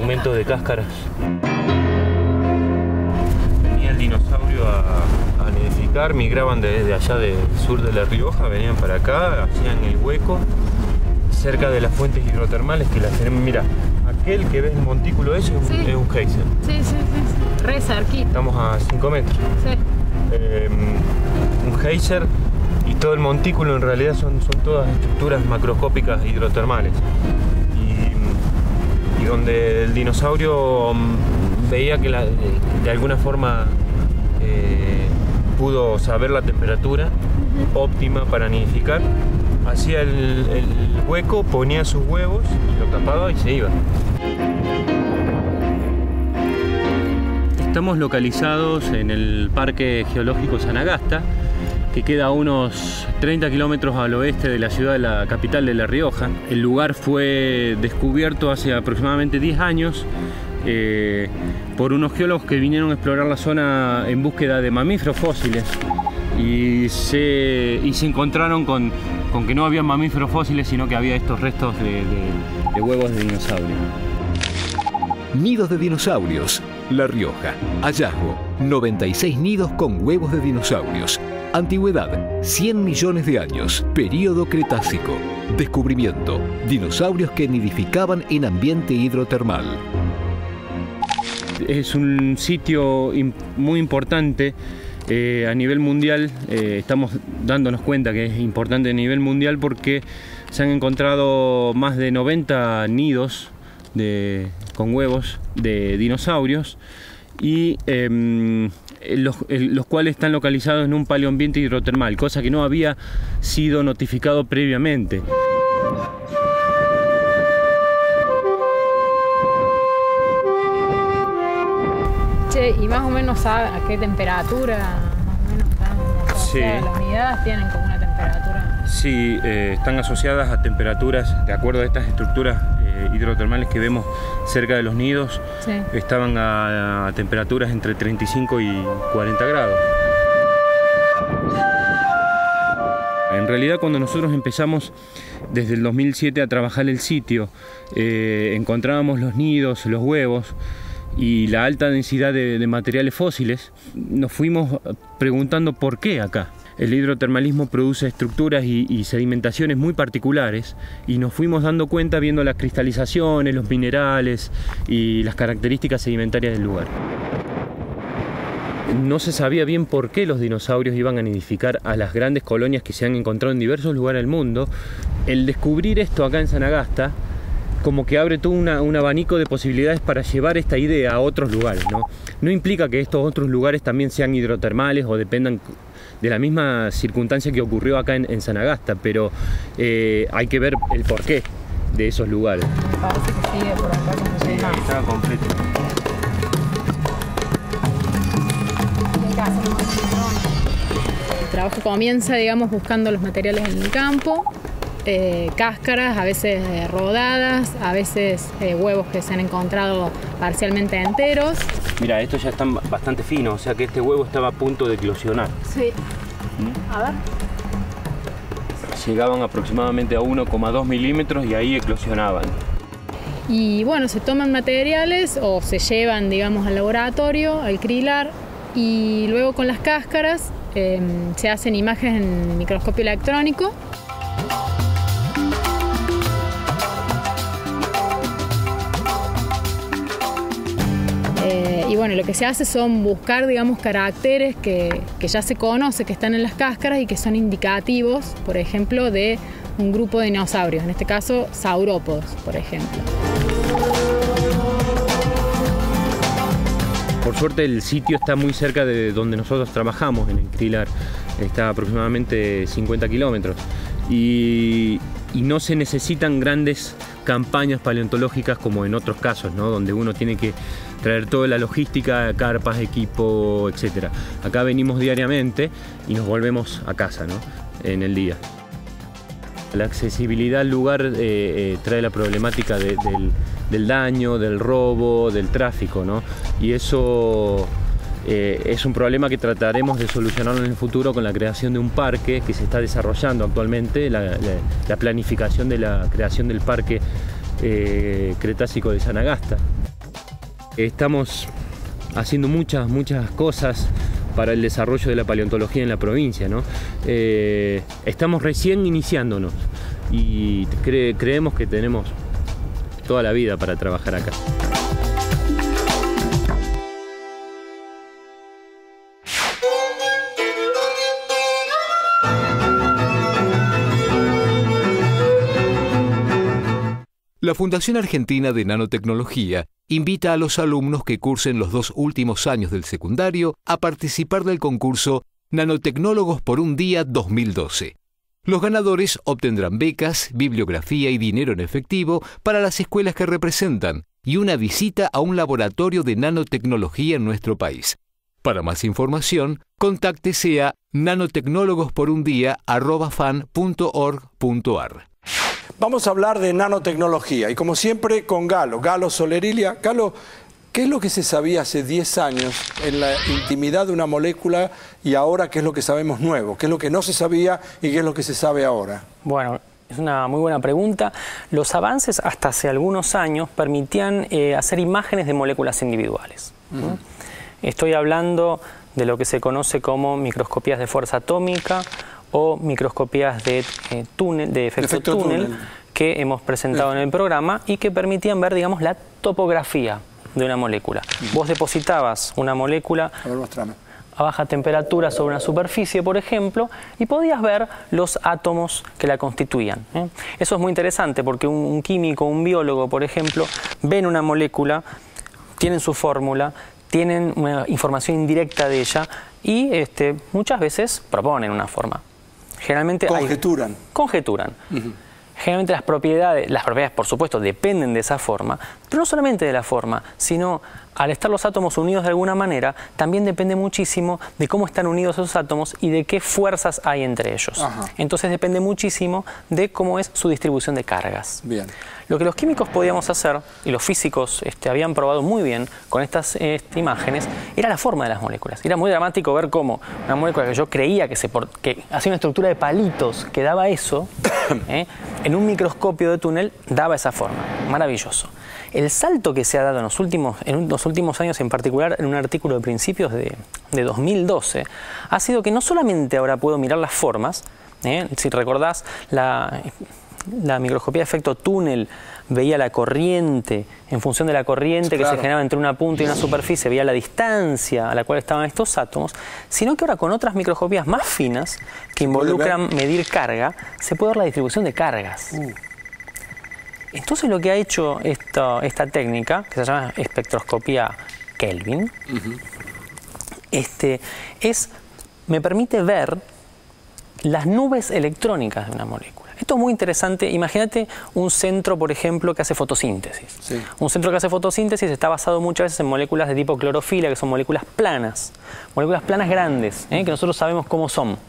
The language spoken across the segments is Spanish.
fragmentos de cáscaras. Venía el dinosaurio a nidificar, migraban desde allá del sur de La Rioja, venían para acá, hacían el hueco cerca de las fuentes hidrotermales que las tenemos. Mira, aquel que ves el montículo ese es un geyser. Sí. Re cerquita. Estamos a 5 metros. Sí. Un geyser, y todo el montículo en realidad son todas estructuras macroscópicas hidrotermales. Y donde el dinosaurio veía que de alguna forma pudo saber la temperatura óptima para nidificar, hacía el hueco, ponía sus huevos, lo tapaba y se iba. Estamos localizados en el Parque Geológico Sanagasta, que queda a unos 30 kilómetros al oeste de la ciudad de la capital de La Rioja. El lugar fue descubierto hace aproximadamente 10 años por unos geólogos que vinieron a explorar la zona en búsqueda de mamíferos fósiles y se encontraron con que no había mamíferos fósiles, sino que había estos restos de huevos de dinosaurio. Nidos de dinosaurios, La Rioja. Hallazgo, 96 nidos con huevos de dinosaurios. Antigüedad, 100 millones de años. Período Cretácico. Descubrimiento, dinosaurios que nidificaban en ambiente hidrotermal. Es un sitio muy importante a nivel mundial. Estamos dándonos cuenta que es importante a nivel mundial porque se han encontrado más de 90 nidos con huevos de dinosaurios y los cuales están localizados en un paleoambiente hidrotermal, cosa que no había sido notificado previamente. Che, y más o menos saben a qué temperatura más o menos están asociadas las unidades, tienen como una temperatura. Sí, están asociadas a temperaturas, de acuerdo a estas estructuras hidrotermales que vemos cerca de los nidos, estaban a temperaturas entre 35 y 40 grados. En realidad, cuando nosotros empezamos desde el 2007 a trabajar el sitio, encontrábamos los nidos, los huevos y la alta densidad de materiales fósiles. Nos fuimos preguntando por qué acá. El hidrotermalismo produce estructuras y sedimentaciones muy particulares y nos fuimos dando cuenta viendo las cristalizaciones, los minerales y las características sedimentarias del lugar. No se sabía bien por qué los dinosaurios iban a nidificar a las grandes colonias que se han encontrado en diversos lugares del mundo. El descubrir esto acá en Sanagasta como que abre todo un abanico de posibilidades para llevar esta idea a otros lugares, ¿no? No implica que estos otros lugares también sean hidrotermales o dependan de la misma circunstancia que ocurrió acá en Sanagasta, pero hay que ver el porqué de esos lugares. Parece que sigue por acá como sí, ahí estaba completo. El trabajo comienza, digamos, buscando los materiales en el campo, cáscaras, a veces rodadas, a veces huevos que se han encontrado parcialmente enteros. Mira, estos ya están bastante finos, o sea que este huevo estaba a punto de eclosionar. Sí. A ver. Llegaban aproximadamente a 1,2 milímetros y ahí eclosionaban. Y bueno, se toman materiales o se llevan, digamos, al laboratorio, al crilar, y luego con las cáscaras se hacen imágenes en microscopio electrónico. Y bueno, lo que se hace son buscar, digamos, caracteres que ya se conoce, que están en las cáscaras y que son indicativos, por ejemplo, de un grupo de dinosaurios, en este caso saurópodos, por ejemplo. Por suerte el sitio está muy cerca de donde nosotros trabajamos, en el crilar, está aproximadamente 50 kilómetros y no se necesitan grandes campañas paleontológicas como en otros casos, ¿no? Donde uno tiene que traer toda la logística, carpas, equipo, etc. Acá venimos diariamente y nos volvemos a casa, ¿no? En el día. La accesibilidad al lugar trae la problemática del daño, del robo, del tráfico, ¿no? Y eso es un problema que trataremos de solucionarlo en el futuro con la creación de un parque que se está desarrollando actualmente, la planificación de la creación del parque Cretácico de Sanagasta. Estamos haciendo muchas cosas para el desarrollo de la paleontología en la provincia, ¿no? Estamos recién iniciándonos y creemos que tenemos toda la vida para trabajar acá. La Fundación Argentina de Nanotecnología invita a los alumnos que cursen los 2 últimos años del secundario a participar del concurso Nanotecnólogos por un Día 2012. Los ganadores obtendrán becas, bibliografía y dinero en efectivo para las escuelas que representan y una visita a un laboratorio de nanotecnología en nuestro país. Para más información, contáctese a nanotecnologosporundia@fan.org.ar. Vamos a hablar de nanotecnología y como siempre con Galo Solerilia. Galo, ¿qué es lo que se sabía hace 10 años en la intimidad de una molécula y ahora qué es lo que sabemos nuevo? ¿Qué es lo que no se sabía y qué es lo que se sabe ahora? Bueno, es una muy buena pregunta. Los avances hasta hace algunos años permitían hacer imágenes de moléculas individuales. Estoy hablando de lo que se conoce como microscopías de fuerza atómica o microscopías de efecto túnel que hemos presentado en el programa y que permitían ver, digamos, la topografía de una molécula. Vos depositabas una molécula a baja temperatura sobre una superficie, por ejemplo, y podías ver los átomos que la constituían. Eso es muy interesante porque un químico, un biólogo, por ejemplo, ven una molécula, tienen su fórmula, tienen una información indirecta de ella y muchas veces proponen una forma. Generalmente conjeturan. Generalmente las propiedades, por supuesto, dependen de esa forma, pero no solamente de la forma, sino al estar los átomos unidos de alguna manera, también depende muchísimo de cómo están unidos esos átomos y de qué fuerzas hay entre ellos. Entonces depende muchísimo de cómo es su distribución de cargas. Bien. Lo que los químicos podíamos hacer, y los físicos habían probado muy bien con estas imágenes, era la forma de las moléculas. Era muy dramático ver cómo una molécula que yo creía que hacía una estructura de palitos que daba eso, en un microscopio de túnel daba esa forma. Maravilloso. El salto que se ha dado en los últimos años, en particular en un artículo de principios de 2012, ha sido que no solamente ahora puedo mirar las formas, si recordás la microscopía de efecto túnel veía la corriente, en función de la corriente que se generaba entre una punta y una superficie, veía la distancia a la cual estaban estos átomos, sino que ahora con otras microscopías más finas que involucran medir carga, se puede ver la distribución de cargas. Entonces lo que ha hecho esta técnica, que se llama espectroscopía Kelvin, me permite ver las nubes electrónicas de una molécula. Esto es muy interesante. Imagínate un centro, por ejemplo, que hace fotosíntesis. Sí. Un centro que hace fotosíntesis está basado muchas veces en moléculas de tipo clorofila, que son moléculas planas grandes, que nosotros sabemos cómo son.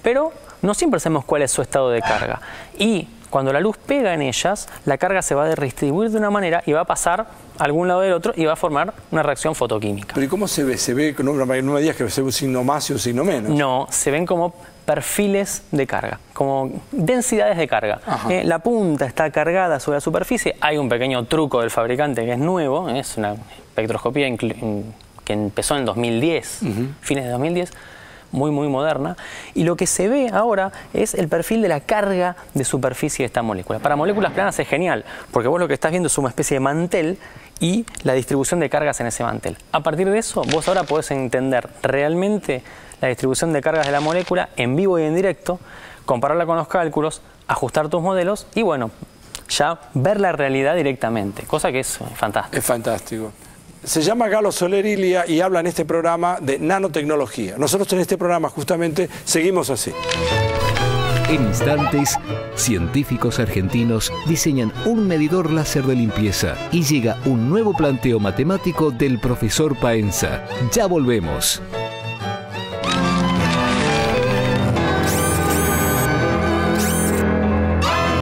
Pero no siempre sabemos cuál es su estado de carga. Y cuando la luz pega en ellas, la carga se va a redistribuir de una manera y va a pasar a algún lado del otro y va a formar una reacción fotoquímica. ¿Pero y cómo se ve? ¿Se ve, no me digas que se ve un signo más y un signo menos? No, se ven como perfiles de carga, como densidades de carga. La punta está cargada sobre la superficie. Hay un pequeño truco del fabricante que es nuevo, es una espectroscopía que empezó en 2010, fines de 2010, muy moderna, y lo que se ve ahora es el perfil de la carga de superficie de esta molécula. Para moléculas planas es genial, porque vos lo que estás viendo es una especie de mantel y la distribución de cargas en ese mantel. A partir de eso, vos ahora podés entender realmente la distribución de cargas de la molécula en vivo y en directo, compararla con los cálculos, ajustar tus modelos y bueno, ya ver la realidad directamente, cosa que es fantástico. Es fantástico. Se llama Galo Solerilia y habla en este programa de nanotecnología. Nosotros en este programa justamente seguimos así. En instantes, científicos argentinos diseñan un medidor láser de limpieza y llega un nuevo planteo matemático del profesor Paenza. Ya volvemos.